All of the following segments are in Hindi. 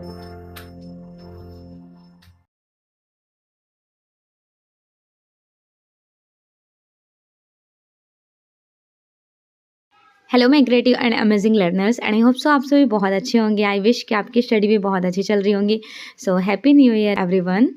Hello my creative and amazing learners and I hope so आप सभी बहुत अच्छे होंगे। आई विश कि आपकी स्टडी भी बहुत अच्छी चल रही होंगी। So happy new year everyone.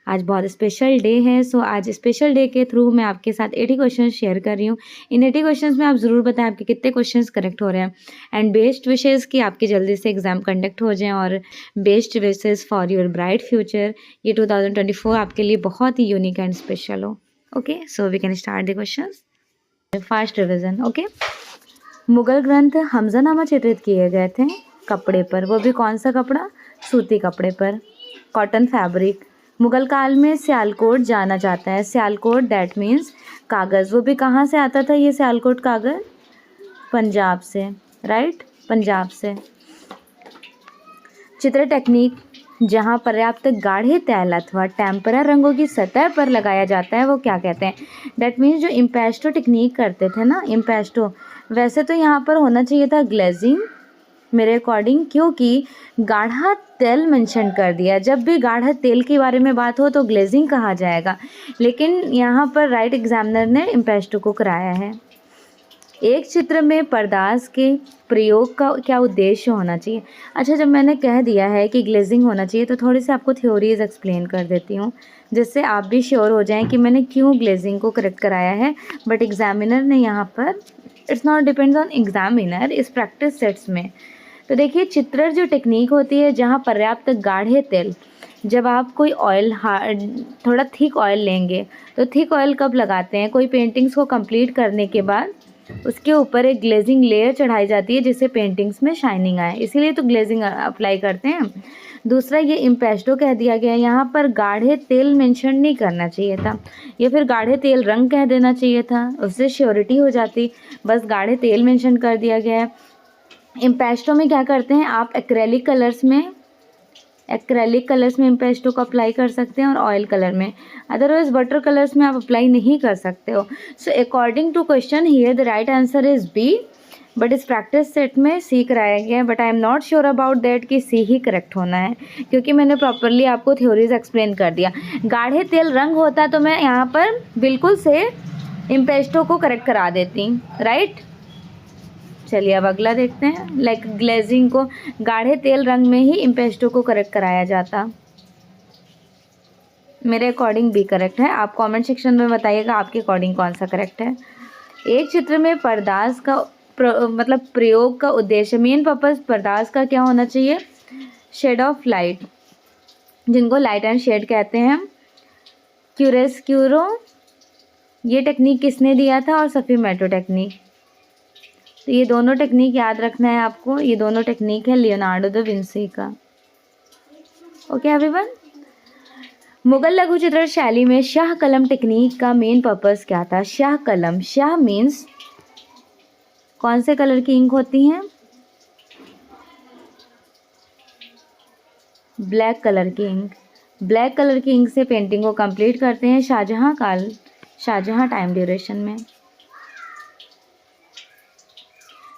आज बहुत स्पेशल डे है। सो आज स्पेशल डे के थ्रू मैं आपके साथ 80 क्वेश्चन शेयर कर रही हूँ। इन 80 क्वेश्चंस में आप ज़रूर बताएं आपके कितने क्वेश्चंस करेक्ट हो रहे हैं। एंड बेस्ट विशेज़ कि आपके जल्दी से एग्जाम कंडक्ट हो जाएँ और best wishes for your bright future. ये 2024 आपके लिए बहुत ही यूनिक एंड स्पेशल हो। Okay, so we can start the question. Fast revision. Okay, Mughal ग्रंथ हमजानामा चित्रित किए गए थे कपड़े पर, वो भी कौन सा कपड़ा? सूती कपड़े पर, कॉटन फैब्रिक। मुगल काल में सियालकोट जाना जाता है। सियालकोट दैट मीन्स कागज़। वो भी कहाँ से आता था ये सियालकोट कागज़? पंजाब से, राइट, पंजाब से। चित्र टेक्निक जहाँ पर्याप्त गाढ़े तैल अथवा टेम्परा रंगों की सतह पर लगाया जाता है वो क्या कहते हैं? दैट मीन्स जो इम्पेस्टो टेक्निक करते थे ना, इम्पेस्टो, वैसे तो यहाँ पर होना चाहिए था ग्लेजिंग मेरे अकॉर्डिंग, क्योंकि गाढ़ा तेल मेंशन कर दिया। जब भी गाढ़ा तेल के बारे में बात हो तो ग्लेजिंग कहा जाएगा, लेकिन यहाँ पर राइट एग्जामिनर ने इम्पेस्टो को कराया है। एक चित्र में पर्दास के प्रयोग का क्या उद्देश्य होना चाहिए? अच्छा, जब मैंने कह दिया है कि ग्लेजिंग होना चाहिए तो थोड़ी सी आपको थ्योरीज एक्सप्लेन कर देती हूँ, जिससे आप भी श्योर हो जाएं कि मैंने क्यों ग्लेजिंग को करेक्ट कराया है। बट एग्जामिनर ने यहाँ पर, it's not depends on examiner, इस प्रैक्टिस सेट्स में। तो देखिए, चित्रर जो टेक्निक होती है जहाँ पर्याप्त गाढ़े तेल, जब आप कोई ऑयल थोड़ा थिक ऑयल लेंगे तो थिक ऑयल कब लगाते हैं? कोई पेंटिंग्स को कंप्लीट करने के बाद उसके ऊपर एक ग्लेजिंग लेयर चढ़ाई जाती है जिससे पेंटिंग्स में शाइनिंग आए, इसीलिए तो ग्लेजिंग अप्लाई करते हैं। दूसरा, ये इम्पेस्टो कह दिया गया है, यहाँ पर गाढ़े तेल मेंशन नहीं करना चाहिए था, या फिर गाढ़े तेल रंग कह देना चाहिए था, उससे श्योरिटी हो जाती। बस गाढ़े तेल मेंशन कर दिया गया है। इम्पेस्टो में क्या करते हैं आप? एक्रेलिक कलर्स में इम्पेस्टो को अप्लाई कर सकते हैं और ऑयल कलर में, अदरवाइज वाटर कलर्स में आप अप्लाई नहीं कर सकते हो। So according to question here the right answer is B, but इस प्रैक्टिस सेट में सी कराया गया है। But I am not sure about that कि सी ही करेक्ट होना है, क्योंकि मैंने प्रॉपरली आपको थ्योरीज एक्सप्लेन कर दिया। गाढ़े तेल रंग होता तो मैं यहाँ पर बिल्कुल से इम्पेस्टो को करेक्ट करा देती, राइट। चलिए अब अगला देखते हैं। लाइक ग्लेजिंग को गाढ़े तेल रंग में ही इम्पेस्टो को करेक्ट कराया जाता। मेरे अकॉर्डिंग भी करेक्ट है। आप कमेंट सेक्शन में बताइएगा आपके अकॉर्डिंग कौन सा करेक्ट है। एक चित्र में पर्दास का मतलब प्रयोग का उद्देश्य, मेन पर्पस पर्दास का क्या होना चाहिए? शेड ऑफ लाइट, जिनको लाइट एंड शेड कहते हैं। क्यूरेस्क्यूरो, ये टेक्निक किसने दिया था? और सफीमेटो टेक्निक। तो ये दोनों टेक्निक याद रखना है आपको। ये दोनों टेक्निक है लियोनार्डो दा विंसी का। Okay everyone. मुगल लघु चित्र शैली में शाह कलम टेक्निक का मेन पर्पस क्या था? शाह कलम, शाह मीन्स कौन से कलर की इंक होती हैं? ब्लैक कलर की इंक। ब्लैक कलर की इंक से पेंटिंग को कंप्लीट करते हैं शाहजहां टाइम ड्यूरेशन में।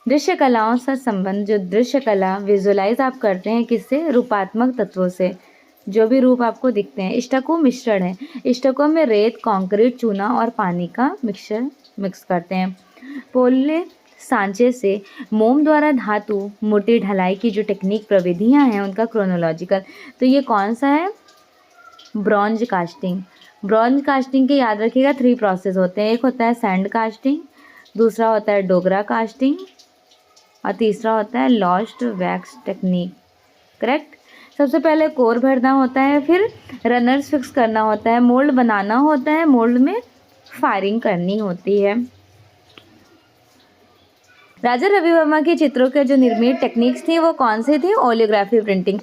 दृश्य कलाओं से संबंध, जो दृश्य कला विजुलाइज आप करते हैं किससे? रूपात्मक तत्वों से, जो भी रूप आपको दिखते हैं। स्टको मिश्रण है, स्टको में रेत, कंक्रीट, चूना और पानी का मिक्सचर मिक्स करते हैं। पोले सांचे से मोम द्वारा धातु मूर्ति ढलाई की जो टेक्निक प्रविधियां हैं उनका क्रोनोलॉजिकल। तो ये कौन सा है? Bronze casting. ब्रॉन्ज कास्टिंग के याद रखिएगा 3 प्रोसेस होते हैं। एक होता है सैंड कास्टिंग, दूसरा होता है डोगरा कास्टिंग और तीसरा होता है लॉस्ट वैक्स टेक्निक, करेक्ट। सबसे पहले कोर भरना होता है, फिर रनर्स फिक्स करना होता है, मोल्ड बनाना होता है, मोल्ड में फायरिंग करनी होती है। राजा रवि वर्मा के चित्रों के जो निर्मित टेक्निक्स थी वो कौन सी थी? ओलियोग्राफी प्रिंटिंग।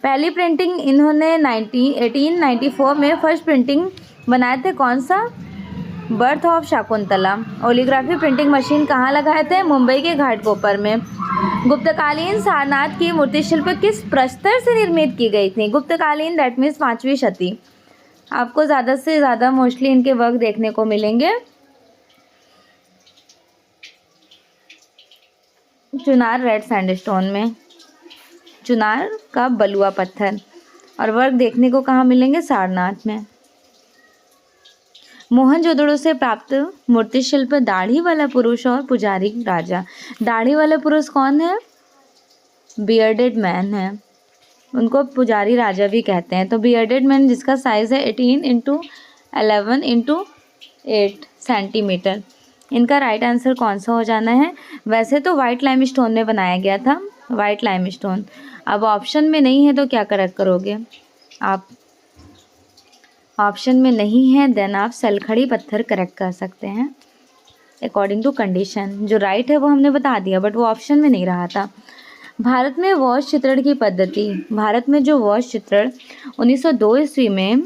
पहली प्रिंटिंग इन्होंने 1894 में फर्स्ट प्रिंटिंग बनाए थे। कौन सा? Birth of Shakuntala. Oleography printing machine कहाँ लगाए थे? मुंबई के घाटकोपर में। गुप्तकालीन सारनाथ की मूर्ति शिल्प किस प्रस्तर से निर्मित की गई थी? गुप्तकालीन दैट मीन्स 5वीं शती। आपको ज़्यादा से ज़्यादा मोस्टली इनके वर्क देखने को मिलेंगे चुनार रेड सैंडस्टोन में। चुनार का बलुआ पत्थर। और वर्क देखने को कहाँ मिलेंगे? सारनाथ में। मोहनजोदड़ो से प्राप्त मूर्ति शिल्प दाढ़ी वाला पुरुष और पुजारी राजा। दाढ़ी वाला पुरुष कौन है? बियर्डेड मैन है, उनको पुजारी राजा भी कहते हैं। तो बियर्डेड मैन जिसका साइज़ है 18x11x8 सेंटीमीटर। इनका राइट आंसर कौन सा हो जाना है? वैसे तो वाइट लाइमस्टोन में बनाया गया था, वाइट लाइमस्टोन। अब ऑप्शन में नहीं है तो क्या करेक्ट करोगे आप? ऑप्शन में नहीं है देन आप सलखड़ी पत्थर करेक्ट कर सकते हैं अकॉर्डिंग टू कंडीशन। जो राइट है वो हमने बता दिया, बट वो ऑप्शन में नहीं रहा था। भारत में वॉश चित्रण की पद्धति। भारत में जो वॉश चित्रण 1902 ईस्वी में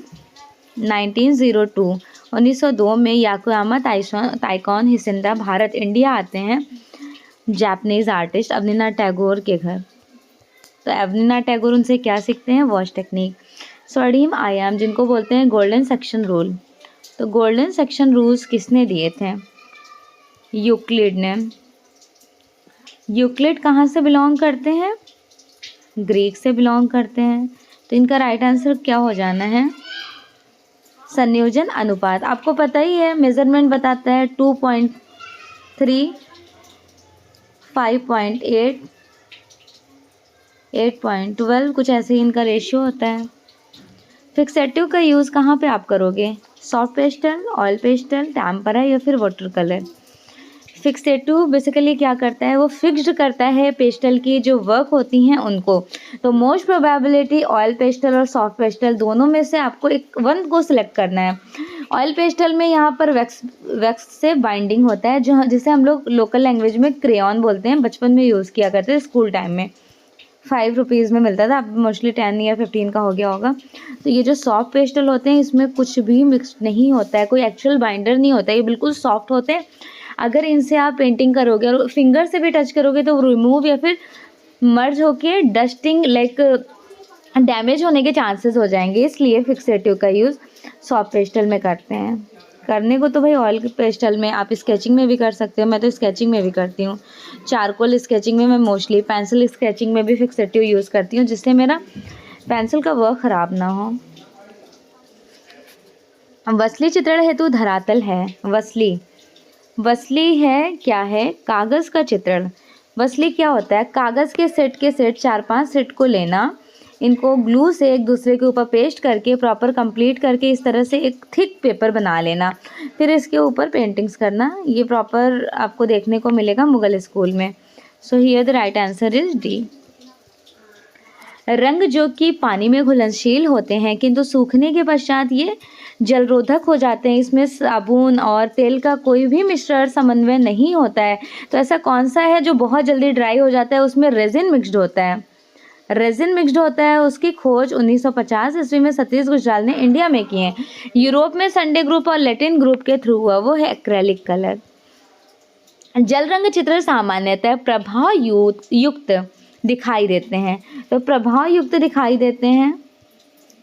1902 में याकोयामा ताइकोन हिसेंदा भारत इंडिया आते हैं जापानीज़ आर्टिस्ट अवनीनाथ टैगोर के घर। तो अवनीनाथ टैगोर उनसे क्या सीखते हैं? Wash technique. स्वर्णिम आयाम जिनको बोलते हैं गोल्डन सेक्शन रूल। तो गोल्डन सेक्शन रूल्स किसने दिए थे? यूक्लिड ने। यूक्लिड कहाँ से बिलोंग करते हैं? ग्रीक से बिलोंग करते हैं। तो इनका राइट आंसर क्या हो जाना है? संयोजन अनुपात। आपको पता ही है, मेजरमेंट बताता है 2.3, 5.8, 8.12, कुछ ऐसे ही इनका रेशियो होता है। फिक्सेटिव का यूज़ कहाँ पे आप करोगे? Soft pastel, oil pastel, tempera या फिर वाटर कलर। फिक्सेटिव बेसिकली क्या करता है? वो फिक्स्ड करता है पेस्टल की जो वर्क होती हैं उनको। तो मोस्ट प्रोबेबिलिटी ऑयल पेस्टल और सॉफ्ट पेस्टल दोनों में से आपको एक वन को सिलेक्ट करना है। ऑयल पेस्टल में यहाँ पर वैक्स से बाइंडिंग होता है, जो जिसे हम लोग लोकल लैंग्वेज में क्रेयॉन बोलते हैं। बचपन में यूज़ किया करते थे स्कूल टाइम में, 5 रुपीज़ में मिलता था, अब मोस्टली 10 या 15 का हो गया होगा। तो ये जो सॉफ्ट पेस्टल होते हैं इसमें कुछ भी मिक्स नहीं होता है, कोई एक्चुअल बाइंडर नहीं होता है, ये बिल्कुल सॉफ्ट होते हैं। अगर इनसे आप पेंटिंग करोगे और फिंगर से भी टच करोगे तो रिमूव या फिर मर्ज होके डस्टिंग लाइक डैमेज होने के चांसेस हो जाएंगे, इसलिए फिक्सेटिव का यूज़ सॉफ्ट पेस्टल में करते हैं। करने को तो भाई ऑयल पेस्टल में आप स्केचिंग में भी कर सकते हो, मैं तो स्केचिंग में भी करती हूँ। चारकोल स्केचिंग में मैं मोस्टली, पेंसिल स्केचिंग में भी फिक्सेटिव यूज़ करती हूँ जिससे मेरा पेंसिल का वर्क ख़राब ना हो। वसली चित्रण हेतु धरातल है। वसली है क्या है? कागज़ का चित्रण। वसली क्या होता है? कागज़ के सेट 4-5 सेट को लेना, इनको ग्लू से एक दूसरे के ऊपर पेस्ट करके प्रॉपर कंप्लीट करके इस तरह से एक थिक पेपर बना लेना, फिर इसके ऊपर पेंटिंग्स करना। ये प्रॉपर आपको देखने को मिलेगा मुगल स्कूल में। सो here the right answer is D. रंग जो कि पानी में घुलनशील होते हैं किंतु सूखने के पश्चात ये जलरोधक हो जाते हैं, इसमें साबुन और तेल का कोई भी मिश्रण समन्वय नहीं होता है। तो ऐसा कौन सा है जो बहुत जल्दी ड्राई हो जाता है? उसमें रेजिन मिक्स्ड होता है। रेजिन मिक्स्ड होता है, उसकी खोज 1950 ईस्वी में सतीश गुजराल ने इंडिया में की है। यूरोप में संडे ग्रुप और लैटिन ग्रुप के थ्रू हुआ, वो है एक्रेलिक कलर। जल रंग चित्र सामान्यतः प्रभाव युक्त दिखाई देते हैं। तो प्रभाव युक्त दिखाई देते हैं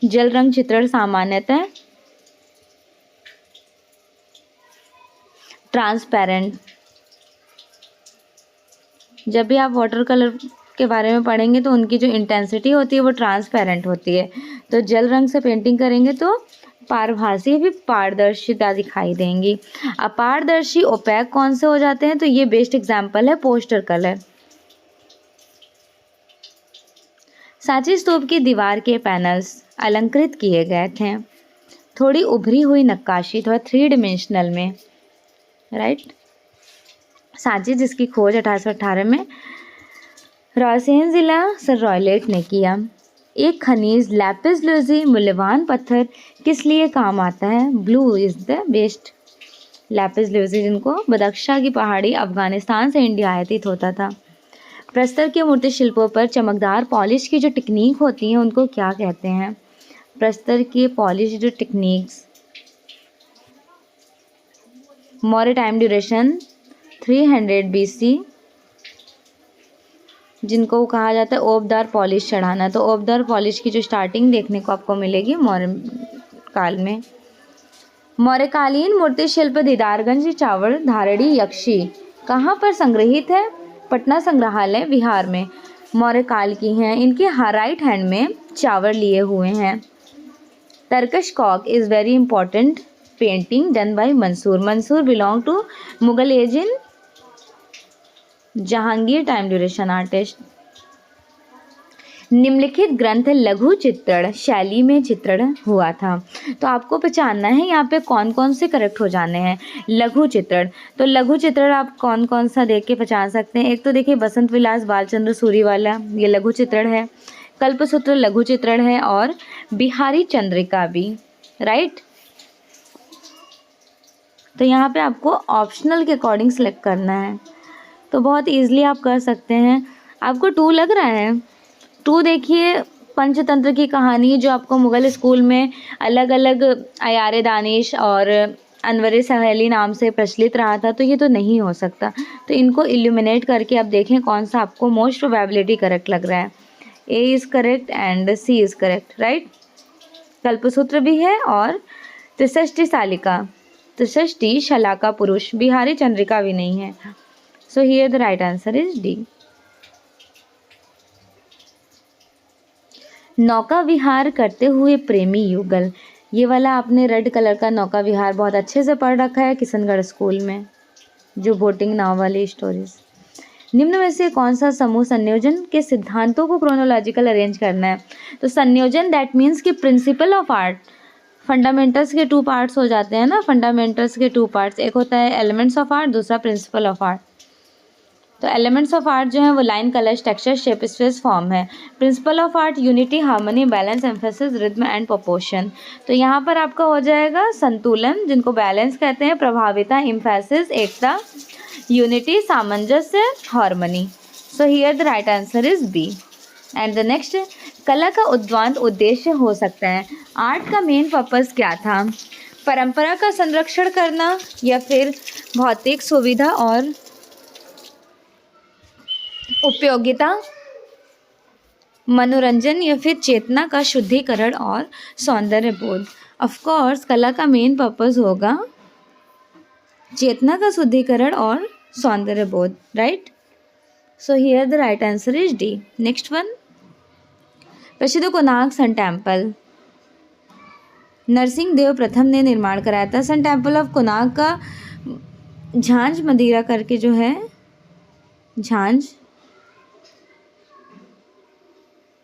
जल रंग चित्रण सामान्यतः ट्रांसपेरेंट। जब भी आप वाटर कलर के बारे में पढ़ेंगे तो उनकी जो इंटेंसिटी होती है वो ट्रांसपेरेंट होती है। तो जल रंग से पेंटिंग करेंगे तो पारभासी भी पारदर्शिता दिखाई देंगी। अपारदर्शी ओपैक कौन से हो जाते हैं? तो ये बेस्ट एग्जाम्पल है पोस्टर कलर। सांची स्तूप की दीवार के पैनल्स अलंकृत किए गए थे, थोड़ी उभरी हुई नक्काशी, थोड़ा 3 डिमेंशनल में, राइट। सांची जिसकी खोज 1818 में रायसेन जिला सर रॉयलेट ने किया। एक खनिज लैपिस लुजी मूल्यवान पत्थर किस लिए काम आता है? Blue is the best. Lapis lazuli जिनको बदख्शा की पहाड़ी अफगानिस्तान से इंडिया आयातित होता था। प्रस्तर के मूर्ति शिल्पों पर चमकदार पॉलिश की जो टेक्निक होती है उनको क्या कहते हैं? प्रस्तर की पॉलिश जो techniques. Maurya time duration 300 BC, जिनको कहा जाता है ओबदार पॉलिश चढ़ाना। तो ओबदार पॉलिश की जो स्टार्टिंग देखने को आपको मिलेगी मौर्य काल में। मौर्यकालीन मूर्ति शिल्प दीदारगंज चावड़ धारड़ी यक्षी कहाँ पर संग्रहित है? पटना संग्रहालय बिहार में। मौर्य काल की हैं। इनके राइट हैंड में चावल लिए हुए हैं। Turkey cock is very important painting done by Mansur. Mansur belong to Mughal age in Jahangir time duration artist. निम्नलिखित ग्रंथ लघु चित्रण शैली में चित्रण हुआ था। तो आपको पहचानना है यहाँ पे कौन कौन से करेक्ट हो जाने हैं। लघु चित्रण, तो लघु चित्रण आप कौन कौन सा देख के पहचान सकते हैं। एक तो देखिए बसंत विलास बालचंद्र सूरीवाला, ये लघु चित्रण है। कल्पसूत्र लघु चित्रण है और बिहारी चंद्रिका भी, राइट। तो यहाँ पे आपको ऑप्शनल के अकॉर्डिंग सेलेक्ट करना है, तो बहुत ईजिली आप कर सकते हैं। आपको 2 लग रहा है। 2 देखिए पंचतंत्र की कहानी जो आपको मुग़ल स्कूल में अलग अलग अयारे दानिश और अनवर सहेली नाम से प्रचलित रहा था, तो ये तो नहीं हो सकता। तो इनको इल्यूमिनेट करके आप देखें कौन सा आपको मोस्ट प्रोबेबिलिटी करेक्ट लग रहा है। A is correct and C is correct, right. Kalpasutra भी है और त्रिषष्टि शलाका पुरुष, बिहारी चंद्रिका भी नहीं है। सो here the right answer is D. नौका विहार करते हुए प्रेमी युगल, ये वाला आपने रेड कलर का नौका विहार बहुत अच्छे से पढ़ रखा है किशनगढ़ स्कूल में, जो बोटिंग नाव वाली स्टोरीज। निम्न में से कौन सा समूह संयोजन के सिद्धांतों को क्रोनोलॉजिकल अरेंज करना है। तो संयोजन दैट मीन्स कि प्रिंसिपल ऑफ आर्ट, फंडामेंटल्स के 2 पार्ट्स हो जाते हैं ना। फंडामेंटल्स के 2 पार्ट्स, एक होता है एलिमेंट्स ऑफ आर्ट, दूसरा प्रिंसिपल ऑफ आर्ट। तो एलिमेंट्स ऑफ आर्ट जो है वो line, colours, texture, shape, space, form है। Principle of art unity, harmony, balance, emphasis, rhythm and proportion. तो यहाँ पर आपका हो जाएगा संतुलन, जिनको बैलेंस कहते हैं, प्रभाविता, एम्फेसिस, एकता, यूनिटी, सामंजस्य, harmony. So here the right answer is B. And the next, कला का उद्वांत उद्देश्य हो सकता है। आर्ट का मेन पर्पस क्या था। परंपरा का संरक्षण करना या फिर भौतिक सुविधा और उपयोगिता, मनोरंजन या फिर चेतना का शुद्धिकरण और सौंदर्य बोध। ऑफ कोर्स कला का मेन पर्पस होगा चेतना का शुद्धिकरण और सौंदर्य बोध, right. So here the right answer is D. Next one, प्रसिद्ध कोणार्क सन टेम्पल नरसिंह देव प्रथम ने निर्माण कराया था। सन टेम्पल ऑफ कोणार्क का झांझ मंदिरा करके जो है, झांझ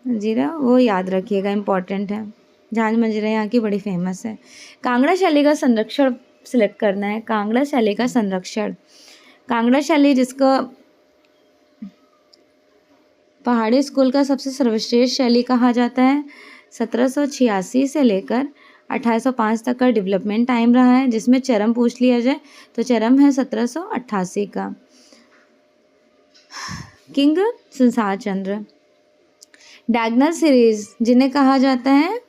मंजीरा, वो याद रखिएगा, इम्पॉर्टेंट है। झांझ मंजीरा यहाँ की बड़ी फेमस है। कांगड़ा शैली का संरक्षण सिलेक्ट करना है। कांगड़ा शैली का संरक्षण, कांगड़ा शैली जिसको पहाड़ी स्कूल का सबसे सर्वश्रेष्ठ शैली कहा जाता है। 1786 से लेकर 1805 तक का डेवलपमेंट टाइम रहा है, जिसमें चरम पूछ लिया जाए तो चरम है 1788 का। किंग संसार चंद्र। डायगोनल सीरीज जिन्हें कहा जाता है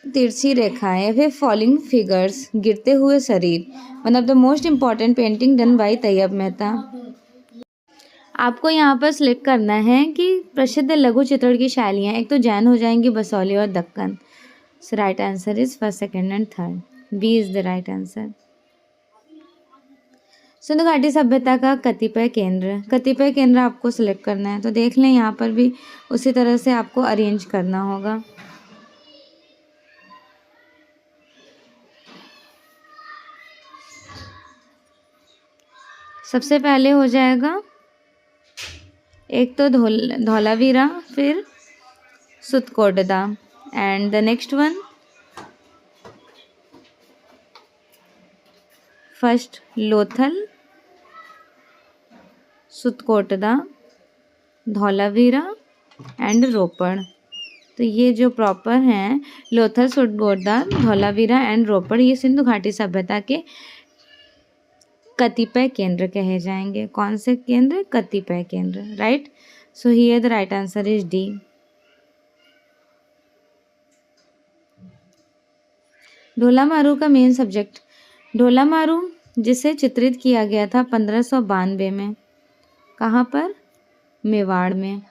तिरछी रेखाएं या फिर फॉलिंग फिगर्स, गिरते हुए शरीर। One of the most important painting done by Tyeb Mehta. आपको यहाँ पर सिलेक्ट करना है कि प्रसिद्ध लघु चित्रण की शैलियाँ, एक तो जैन हो जाएंगी, बसौली और Deccan. So right answer is first, second and third. B is the right answer. Sindhu घाटी सभ्यता का कतिपय केंद्र, कतिपय केंद्र आपको सिलेक्ट करना है। तो देख लें यहाँ पर भी उसी तरह से आपको अरेंज करना होगा। सबसे पहले हो जाएगा एक तो धौलावीरा, फिर Sutkotada, and the next one first Lothal, Sutkotada, Dholavira and Ropar. तो ये जो प्रॉपर हैं लोथल, सुतकोटदा, धौलावीरा एंड रोपड़, ये सिंधु घाटी सभ्यता के कतिपय केंद्र कहे जाएंगे। कौन से केंद्र? कतिपय केंद्र, right. So here the right answer is D. Dhola Maru का मेन सब्जेक्ट, ढोला मारू जिसे चित्रित किया गया था 1592 में, कहाँ पर? मेवाड़ में।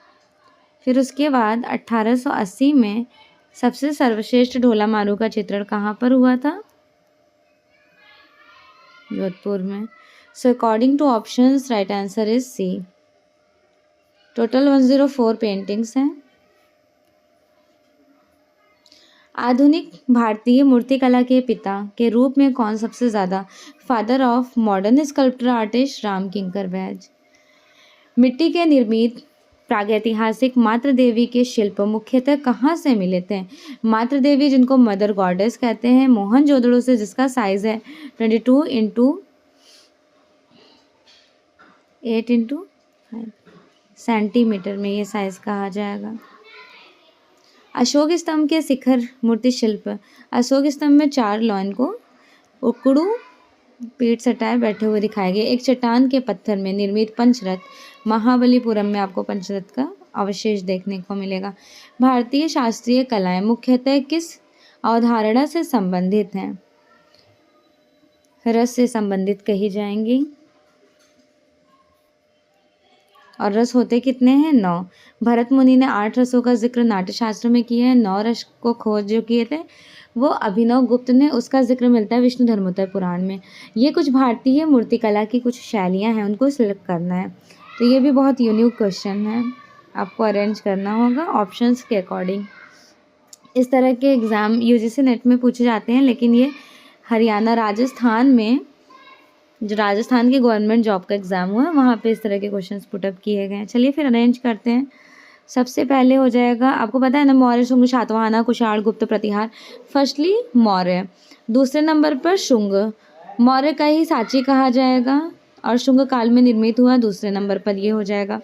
फिर उसके बाद 1880 में सबसे सर्वश्रेष्ठ ढोला मारू का चित्रण कहाँ पर हुआ था? जोधपुर में। So according to options right answer is C. Total 104 paintings हैं। आधुनिक भारतीय मूर्तिकला के पिता के रूप में कौन सबसे ज़्यादा father of modern sculpture artist? Ram Kinkar Baij. मिट्टी के निर्मित प्रागैतिहासिक मातृ देवी के शिल्प मुख्यतः कहाँ से मिले थे? मातृ देवी, जिनको मदर गॉडेस कहते हैं, मोहनजोदड़ो से, जिसका साइज है 22x8x5 सेंटीमीटर में ये साइज कहा जाएगा। अशोक स्तंभ के शिखर मूर्ति शिल्प। अशोक स्तंभ में 4 लॉयन को उकड़ू पीठ सटाए बैठे हुए दिखाए गए। एक चट्टान के पत्थर में निर्मित पंचरथ, महाबलीपुरम में आपको पंचरथ का अवशेष देखने को मिलेगा। भारतीय शास्त्रीय कलाएं मुख्यतः किस अवधारणा से संबंधित हैं? रस से संबंधित कही जाएंगी। और रस होते कितने हैं? 9। भरत मुनि ने 8 रसों का जिक्र नाट्यशास्त्र में किया है। 9 रस को खोज जो किए थे वो अभिनव गुप्त ने, उसका जिक्र मिलता है विष्णु धर्मोत्तर पुराण में। ये कुछ भारतीय मूर्तिकला की कुछ शैलियाँ हैं, उनको सिलेक्ट करना है। तो ये भी बहुत यूनिक क्वेश्चन है, आपको अरेंज करना होगा ऑप्शंस के अकॉर्डिंग। इस तरह के एग्ज़ाम यूजीसी नेट में पूछे जाते हैं, लेकिन ये हरियाणा, राजस्थान में, जो राजस्थान की गवर्नमेंट जॉब का एग्ज़ाम हुआ है वहाँ पे इस तरह के क्वेश्चंस पुटअप किए गए हैं। चलिए फिर अरेंज करते हैं। सबसे पहले हो जाएगा, आपको पता है ना, मौर्य, शुंग, सातवाहना, कुषाण, गुप्त, प्रतिहार। फर्स्टली मौर्य, दूसरे नंबर पर शुंग। मौर्य का ही सांची कहा जाएगा और शुंग काल में निर्मित हुआ, दूसरे नंबर पर ये हो जाएगा।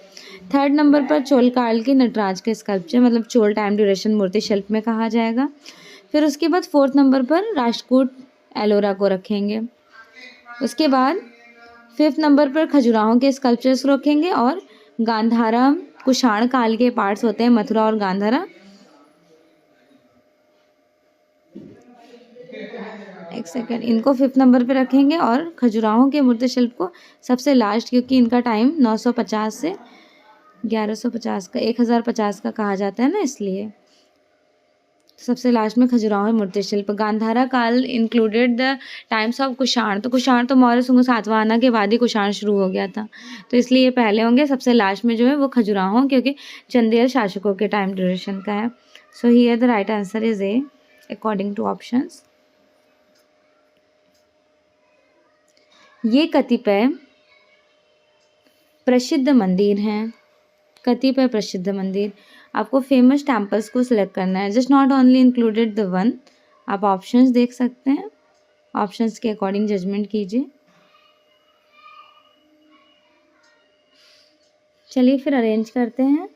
थर्ड नंबर पर चोल काल के नटराज के स्कल्पचर, मतलब चोल टाइम ड्यूरेशन मूर्ति शिल्प में कहा जाएगा। फिर उसके बाद फोर्थ नंबर पर राष्ट्रकूट एलोरा को रखेंगे। उसके बाद फिफ्थ नंबर पर खजुराहों के स्कल्पचर्स रखेंगे और गांधारा, कुषाण काल के पार्ट्स होते हैं मथुरा और गांधारा। एक सेकंड, इनको फिफ्थ नंबर पे रखेंगे और खजुराहों के मूर्ति शिल्प को सबसे लास्ट, क्योंकि इनका टाइम 950 से 1150 का 1050 का कहा जाता है ना, इसलिए सबसे लास्ट में खजुराहो मूर्ति शिल्प। गांधारा काल included the times of Kushan. तो कुषाण तो मौर्य, शुंग, सातवाहना के बाद ही कुषाण शुरू हो गया था, तो इसलिए ये पहले होंगे। सबसे लास्ट में जो है वो खजुराहो, क्योंकि चंदेल शासकों के टाइम ड्यूरेशन का है। सो here the right answer is a according to options. ये कतिपय प्रसिद्ध मंदिर हैं। कतिपय प्रसिद्ध मंदिर, आपको फेमस टेम्पल्स को सिलेक्ट करना है। Just not only included the one, आप ऑप्शंस देख सकते हैं, ऑप्शंस के अकॉर्डिंग जजमेंट कीजिए। चलिए फिर अरेंज करते हैं।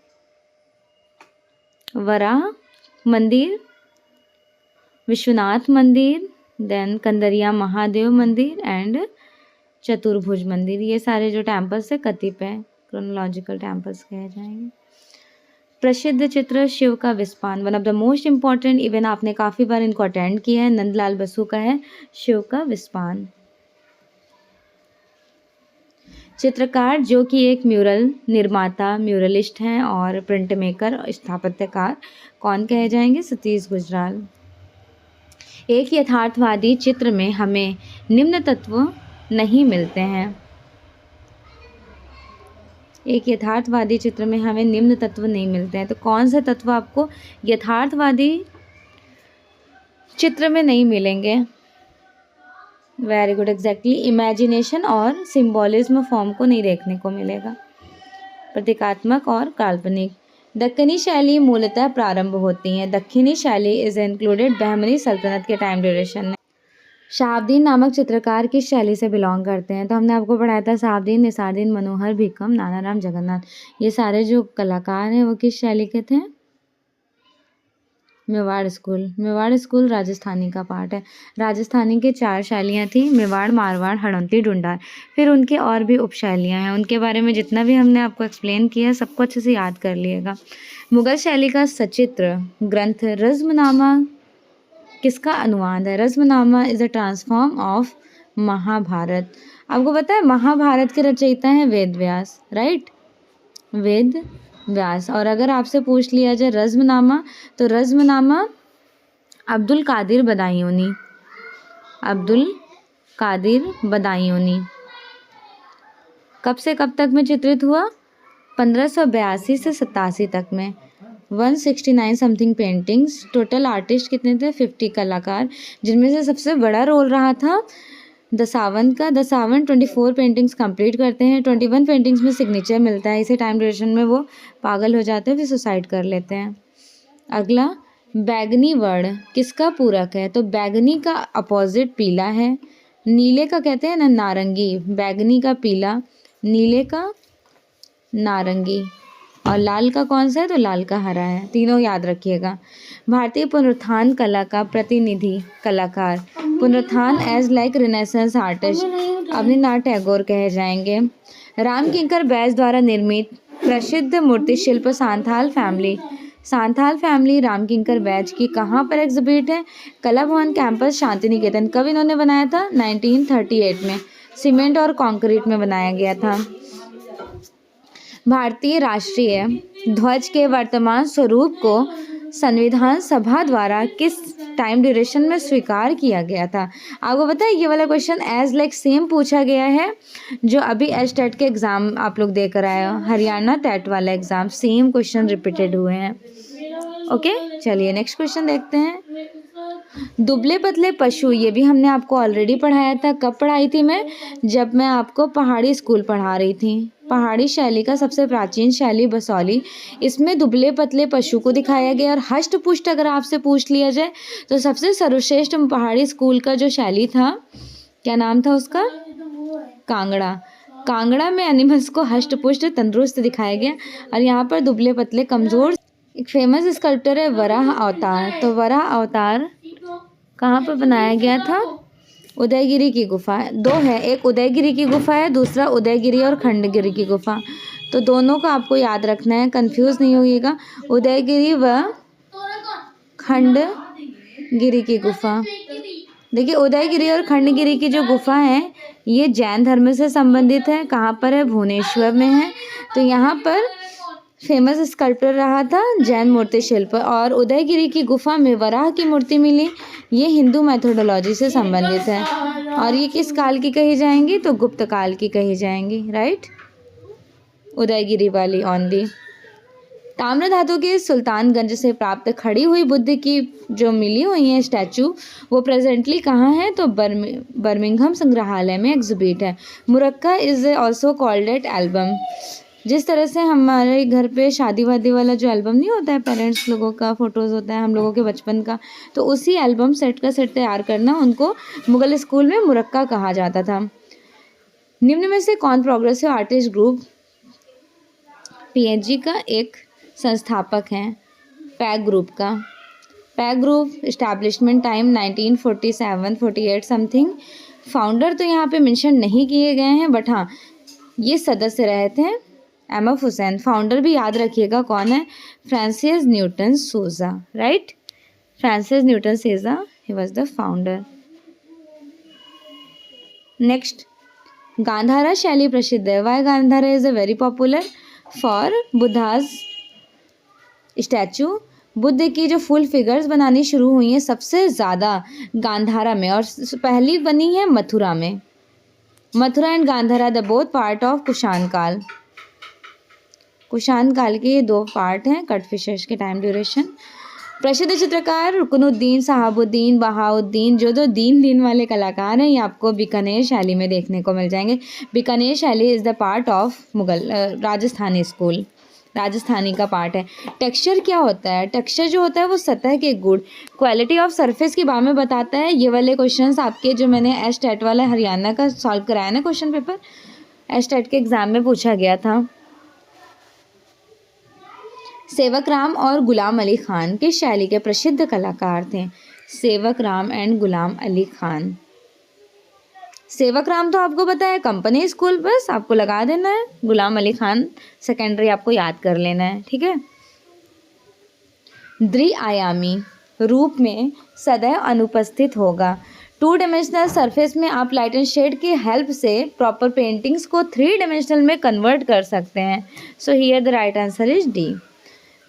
वराह मंदिर, विश्वनाथ मंदिर, देन कंदरिया महादेव मंदिर एंड चतुर्भुज मंदिर। ये सारे जो टेम्पल्स है कतिपय क्रोनोलॉजिकल टेम्पल्स कहे जाएंगे। प्रसिद्ध चित्र शिव का विस्पान, one of the most important event, आपने काफ़ी बार इनको अटेंड किया है, नंदलाल बसु का है शिव का विस्पान। चित्रकार जो कि एक म्यूरल निर्माता, म्यूरलिस्ट हैं और प्रिंट मेकर, स्थापत्यकार, कौन कहे जाएंगे? सतीश गुजराल। एक यथार्थवादी चित्र में हमें निम्न तत्व नहीं मिलते हैं। एक यथार्थवादी चित्र में हमें निम्न तत्व नहीं मिलते हैं, तो कौन से तत्व आपको यथार्थवादी चित्र में नहीं मिलेंगे? वेरी गुड, एग्जैक्टली इमेजिनेशन और सिंबॉलिज्म फॉर्म को नहीं देखने को मिलेगा। प्रतीकात्मक और काल्पनिक। दक्कनी शैली मूलतः प्रारंभ होती हैं। दक्षिणी शैली इज इंक्लूडेड बहमनी सल्तनत के टाइम ड्यूरेशन में। शहाबुद्दीन नामक चित्रकार किस शैली से बिलोंग करते हैं? तो हमने आपको पढ़ाया था शहाबुद्दीन, निसारुद्दीन, मनोहर, भिकम, नानाराम, जगन्नाथ। ये सारे जो कलाकार हैं वो किस शैली के थे? मेवाड़ स्कूल। मेवाड़ स्कूल राजस्थानी का पार्ट है। राजस्थानी के 4 शैलियाँ थी, मेवाड़, मारवाड़, हड़ौती, ढूंढार। फिर उनके और भी उपशैलियाँ हैं, उनके बारे में जितना भी हमने आपको एक्सप्लेन किया सबको अच्छे से याद कर लिएगा। मुगल शैली का सचित्र ग्रंथ रज़्मनामा किसका अनुवाद है? Razmnama is a transform of Mahabharat. आपको पता है महाभारत के रचयिता हैं वेद व्यास, राइट? वेद व्यास। और अगर आपसे पूछ लिया जाए रज़्मनामा, तो रज़्मनामा अब्दुल कादिर बदायूनी, अब्दुल कादिर बदायूनी कब से कब तक में चित्रित हुआ? 1582 से 87 तक में 169 समथिंग पेंटिंग्स। टोटल आर्टिस्ट कितने थे? 50 कलाकार, जिनमें से सबसे बड़ा रोल रहा था दसावंत का। दसावंत 24 पेंटिंग्स कंप्लीट करते हैं। 21 पेंटिंग्स में सिग्नेचर मिलता है। इसी टाइम ड्यूरेशन में वो पागल हो जाते हैं, फिर सुसाइड कर लेते हैं। अगला, बैगनी वर्ण किसका पूरक है? तो बैगनी का अपोजिट पीला है, नीले का कहते हैं ना नारंगी, बैगनी का पीला, नीले का नारंगी, और लाल का कौन सा है? तो लाल का हरा है। तीनों याद रखिएगा। भारतीय पुनरुत्थान कला का प्रतिनिधि कलाकार, पुनरुत्थान एज लाइक रिनेसेंस आर्टिस्ट, अवनीनाथ टैगोर कहे जाएंगे। राम किंकर बैज द्वारा निर्मित प्रसिद्ध मूर्ति शिल्प सांथाल फैमिली, सांथाल फैमिली राम किंकर बैज की कहाँ पर एग्जिबिट है? कला भवन कैंपस शांति निकेतन। कब इन्होंने बनाया था? 1938 में। सीमेंट और कंक्रीट में बनाया गया था। भारतीय राष्ट्रीय ध्वज के वर्तमान स्वरूप को संविधान सभा द्वारा किस टाइम ड्यूरेशन में स्वीकार किया गया था? आपको पता है ये वाला क्वेश्चन एज लाइक सेम पूछा गया है जो अभी एच-टेट के एग्ज़ाम आप लोग देकर आए हो, हरियाणा टेट वाला एग्ज़ाम, सेम क्वेश्चन रिपीटेड हुए हैं। ओके, चलिए नेक्स्ट क्वेश्चन देखते हैं। दुबले पतले पशु, ये भी हमने आपको ऑलरेडी पढ़ाया था। कब पढ़ाई थी मैं? जब मैं आपको पहाड़ी स्कूल पढ़ा रही थी। पहाड़ी शैली का सबसे प्राचीन शैली बसौली, इसमें दुबले पतले पशु को दिखाया गया। और हष्ट पुष्ट अगर आपसे पूछ लिया जाए तो सबसे सर्वश्रेष्ठ पहाड़ी स्कूल का जो शैली था, क्या नाम था उसका? कांगड़ा। कांगड़ा में एनिमल्स को हष्ट पुष्ट तंदुरुस्त दिखाया गया, और यहाँ पर दुबले पतले कमज़ोर। एक फेमस स्कल्पचर है वराह अवतार। तो वराह अवतार कहाँ पर बनाया गया था? उदयगिरी की गुफा। दो है, एक उदयगिरी की गुफा है, दूसरा उदयगिरी और खंडगिरी की गुफा। तो दोनों को आपको याद रखना है, कंफ्यूज नहीं होइएगा। उदयगिरी व खंडगिरी की गुफा। देखिए, उदयगिरी और खंडगिरी की जो गुफा है ये जैन धर्म से संबंधित है। कहाँ पर है? भुवनेश्वर में है। तो यहाँ पर फेमस स्कल्पचर रहा था जैन मूर्ति शिल्प। और उदयगिरी की गुफा में वराह की मूर्ति मिली, ये हिंदू मैथोडोलॉजी से संबंधित है। और ये किस काल की कही जाएंगी? तो गुप्त काल की कही जाएंगी, राइट। उदयगिरी वाली ओनली। ताम्र धातु के सुल्तानगंज से प्राप्त खड़ी हुई बुद्ध की जो मिली हुई है स्टैचू, वो प्रेजेंटली कहाँ है? तो बर्मिंघम संग्रहालय में एग्जिबिट है। Murakka is also called eight album. जिस तरह से हमारे घर पे शादी वादी वाला जो एल्बम नहीं होता है, पेरेंट्स लोगों का फ़ोटोज़ होता है हम लोगों के बचपन का, तो उसी एल्बम सेट का सेट तैयार करना उनको मुग़ल स्कूल में मुरक्का कहा जाता था। निम्न में से कौन प्रोग्रेसिव आर्टिस्ट ग्रुप पीएचजी का एक संस्थापक है? पैक ग्रुप का। Pack group establishment time 1947-48 something. Founder तो यहाँ पे मेंशन नहीं किए गए हैं, बट हाँ ये सदस्य रहे थे एमएफ हुसैन। फाउंडर भी याद रखिएगा कौन है? Francis Newton Souza, right. Francis Newton Souza, he was the founder. Next, Gandhara शैली प्रसिद्ध है। Why Gandhara is a very popular? For Buddha's statue. Buddha की जो फुल फिगर्स बनानी शुरू हुई हैं सबसे ज़्यादा गांधारा में, और पहली बनी है मथुरा में। Mathura and Gandhara the both part of Kushan काल। कुषाण काल के ये दो पार्ट हैं कटफिशर्स के टाइम ड्यूरेशन। प्रसिद्ध चित्रकार रुकनुद्दीन, सहाबुद्दीन, बहाउद्दीन, जो दो दीन वाले कलाकार हैं, ये आपको बीकानेर शैली में देखने को मिल जाएंगे। बीकानेर शैली is the part of Mughal Rajasthani school, Rajasthani का पार्ट है। टेक्सचर क्या होता है? टेक्सचर जो होता है वो सतह के गुण, क्वालिटी ऑफ सरफेस के बारे में बताता है। ये वाले क्वेश्चंस आपके जो मैंने एच-टेट वाला हरियाणा का सॉल्व कराया ना क्वेश्चन पेपर, एच-टेट के एग्ज़ाम में पूछा गया था। सेवक राम और गुलाम अली खान किस शैली के प्रसिद्ध कलाकार थे? सेवक राम एंड गुलाम अली खान। सेवक राम तो आपको पता है कंपनी स्कूल, बस आपको लगा देना है। गुलाम अली खान सेकेंडरी आपको याद कर लेना है, ठीक है। द्विआयामी रूप में सदैव अनुपस्थित होगा। 2 डायमेंशनल सरफेस में आप लाइट एंड शेड की हेल्प से प्रॉपर पेंटिंग्स को 3 डायमेंशनल में कन्वर्ट कर सकते हैं। सो here the right answer is D.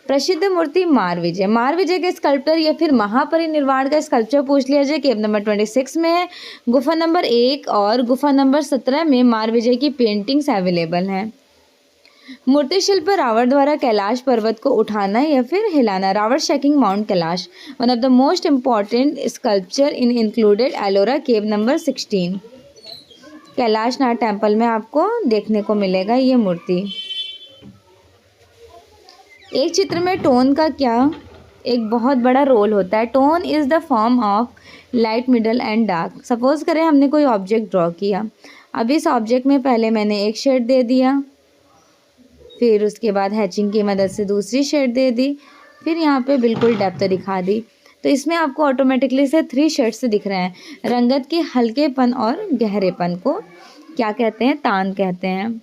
प्रसिद्ध मूर्ति मारविजय। मारविजय के स्कल्पचर या फिर महापरिनिर्वाण का स्कल्पचर पूछ लिया जाए, केव नंबर 26 में है। गुफा नंबर 1 और गुफा नंबर 17 में मारविजय की पेंटिंग्स अवेलेबल हैं। मूर्ति शिल्प रावण द्वारा कैलाश पर्वत को उठाना या फिर हिलाना। Ravan shaking Mount Kailash, one of the most important sculpture in included Ellora cave number 16। Kailash Nath temple में आपको देखने को मिलेगा ये मूर्ति। एक चित्र में टोन का क्या एक बहुत बड़ा रोल होता है। Tone is the form of light, middle and dark. Suppose करें हमने कोई ऑब्जेक्ट ड्रॉ किया, अब इस ऑब्जेक्ट में पहले मैंने एक शेड दे दिया, फिर उसके बाद हैचिंग की मदद से दूसरी शेड दे दी, फिर यहाँ पे बिल्कुल डेप्थ दिखा दी। तो इसमें आपको ऑटोमेटिकली से 3 शेड्स दिख रहे हैं। रंगत के हल्केपन और गहरेपन को क्या कहते हैं? तान कहते हैं।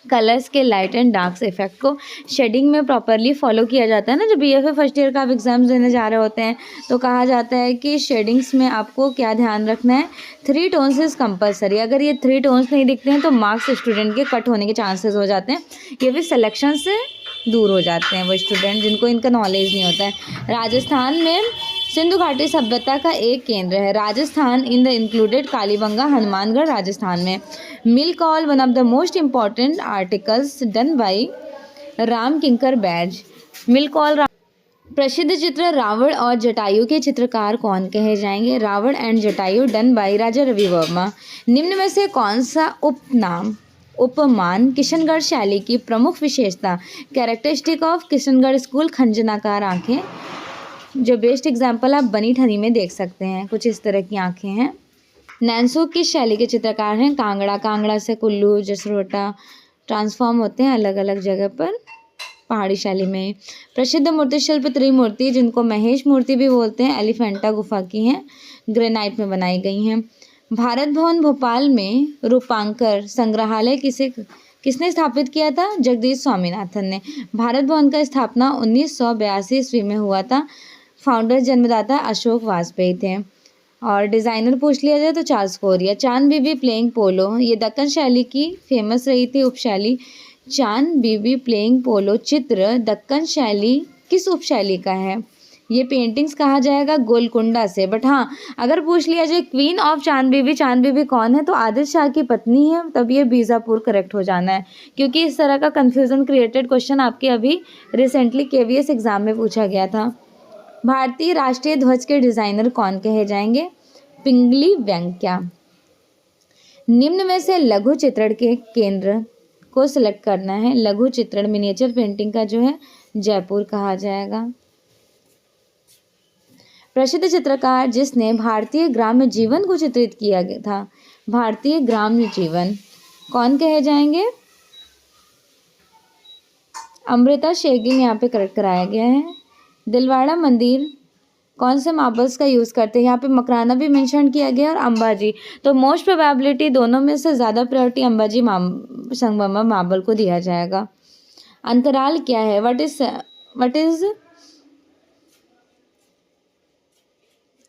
कलर्स के लाइट एंड डार्क इफेक्ट को शेडिंग में प्रॉपरली फॉलो किया जाता है ना। जब बीएफए फर्स्ट ईयर का आप एग्जाम्स देने जा रहे होते हैं तो कहा जाता है कि शेडिंग्स में आपको क्या ध्यान रखना है, 3 टोन्स इज़ कंपलसरी। अगर ये 3 टोन्स नहीं दिखते हैं तो मार्क्स स्टूडेंट के कट होने के चांसेस हो जाते हैं, ये भी सिलेक्शन से दूर हो जाते हैं वो स्टूडेंट जिनको इनका नॉलेज नहीं होता है। राजस्थान में सिंधु घाटी सभ्यता का एक केंद्र है। Rajasthan in the included Kalibangan, Hanumangarh Rajasthan में। Mill call one of the most important articles done by Ram Kinkar Baij. Mill call प्रसिद्ध चित्र रावण और जटायु के चित्रकार कौन कहे जाएंगे? Ravan and Jatayu done by Raja Ravi Varma. निम्न में से कौन सा उपमान किशनगढ़ शैली की प्रमुख विशेषता? कैरेक्टरिस्टिक ऑफ किशनगढ़ स्कूल, खंजनाकार आंखें। जो बेस्ट एग्जाम्पल आप बनी ठनी में देख सकते हैं, कुछ इस तरह की आंखें हैं। नैनसुख किस शैली के चित्रकार हैं? कांगड़ा। कांगड़ा से कुल्लू, जसरोटा ट्रांसफॉर्म होते हैं अलग अलग जगह पर पहाड़ी शैली में। प्रसिद्ध मूर्ति शिल्प त्रिमूर्ति, जिनको महेश मूर्ति भी बोलते हैं, एलिफेंटा गुफा की हैं, ग्रेनाइट में बनाई गई हैं। भारत भवन भोपाल में रूपांकर संग्रहालय किसने स्थापित किया था? जगदीश स्वामीनाथन ने। भारत भवन का स्थापना 1982 ईस्वी में हुआ था। फाउंडर जन्मदाता अशोक वाजपेयी थे। और डिज़ाइनर पूछ लिया जाए तो चार्ल्स कोरिया। चांद बीबी प्लेइंग पोलो, ये दक्कन शैली की फेमस रही थी उपशैली। चांद बीबी प्लेइंग पोलो चित्र दक्कन शैली किस उपशैली का है? ये पेंटिंग्स कहा जाएगा गोलकुंडा से। बट हाँ, अगर पूछ लिया जाए क्वीन ऑफ चांद बीबी कौन है, तो आदिल शाह की पत्नी है, तब ये बीजापुर करेक्ट हो जाना है, क्योंकि इस तरह का कन्फ्यूज़न क्रिएटेड क्वेश्चन आपके अभी रिसेंटली केवीएस एग्जाम में पूछा गया था। भारतीय राष्ट्रीय ध्वज के डिज़ाइनर कौन कहे जाएंगे? पिंगली वेंकैया। निम्न में से लघु चित्रण के केंद्र को सिलेक्ट करना है। लघु चित्रण मिनिएचर पेंटिंग का जो है जयपुर कहा जाएगा। प्रसिद्ध चित्रकार जिसने भारतीय ग्राम्य जीवन को चित्रित किया गया था, भारतीय ग्राम्य जीवन कौन कहे जाएंगे? अमृता शेरगिल यहाँ पे करेक्ट कराया गया है। दिलवाड़ा मंदिर कौन से मार्बल्स का यूज़ करते हैं? यहाँ पे मकराना भी मेंशन किया गया और अंबाजी। तो मोस्ट प्रोबेबिलिटी दोनों में से ज़्यादा प्रायोरिटी अंबाजी संगमरमर मार्बल को दिया जाएगा। अंतराल क्या है? What is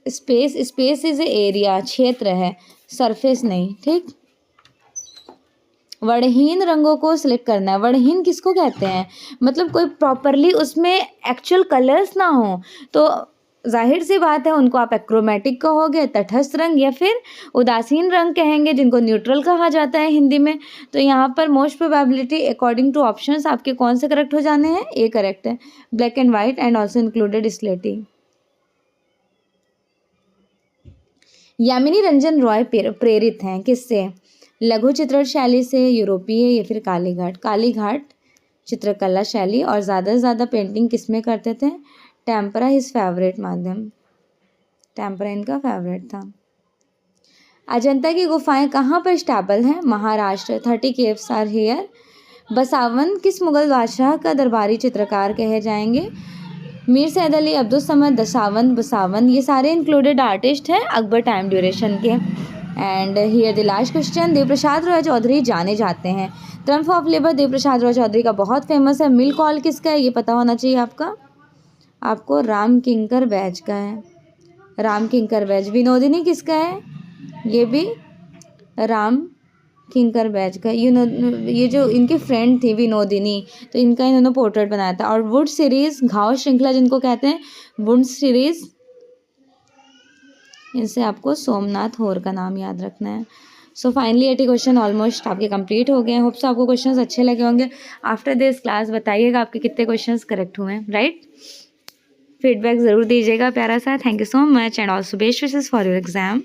space? Space is area, क्षेत्र है, सरफेस नहीं। ठीक। वर्णहीन रंगों को सिलेक्ट करना है। वर्णहीन किसको कहते हैं? मतलब कोई प्रॉपरली उसमें एक्चुअल कलर्स ना हो, तो जाहिर सी बात है उनको आप एक्रोमेटिक कहोगे, तटस्थ रंग, या फिर उदासीन रंग कहेंगे, जिनको न्यूट्रल कहा जाता है हिंदी में। तो यहाँ पर most probability according to options आपके कौन से करेक्ट हो जाने हैं? ए करेक्ट है। Black and white and also included स्लेटी। यामिनी रंजन रॉय प्रेरित हैं किससे? लघु चित्रण शैली से, यूरोपीय, या फिर कालीघाट। कालीघाट चित्रकला शैली। और ज़्यादा से ज़्यादा पेंटिंग किस में करते थे? टेम्परा हिज फेवरेट माध्यम। टेम्परा इनका फेवरेट था। अजंता की गुफाएं कहाँ पर स्टैबल हैं? Maharashtra. 30 caves are here. Basawan किस मुगल बादशाह का दरबारी चित्रकार कहे जाएंगे? मीर सैद अली, अब्दुल समद, दसावंत, बसावन, ये सारे इंक्लूडेड आर्टिस्ट हैं अकबर टाइम ड्यूरेशन के। And here the last question. Deviprasad Roy Chowdhury जाने जाते हैं। Triumph of labour Deviprasad Roy Chowdhury का बहुत फेमस है। मिल कॉल किसका है? ये पता होना चाहिए आपको राम किंकर बैज का है। राम किंकर बैज। विनोदिनी किसका है? ये भी राम किंकर बैज का। ये जो इनकी फ्रेंड थी विनोदिनी, तो इनका इन्होंने पोर्ट्रेट बनाया था। और वुड सीरीज, घाव श्रृंखला जिनको कहते हैं, वुड सीरीज, इनसे आपको सोमनाथ होर का नाम याद रखना है। सो फाइनली 80 क्वेश्चन ऑलमोस्ट आपके कंप्लीट हो गए हैं। होप सो आपको क्वेश्चंस अच्छे लगे होंगे। आफ्टर दिस क्लास बताइएगा आपके कितने क्वेश्चंस करेक्ट हुए हैं, राइट। फीडबैक ज़रूर दीजिएगा प्यारा सा। Thank you so much and also best wishes for your exam.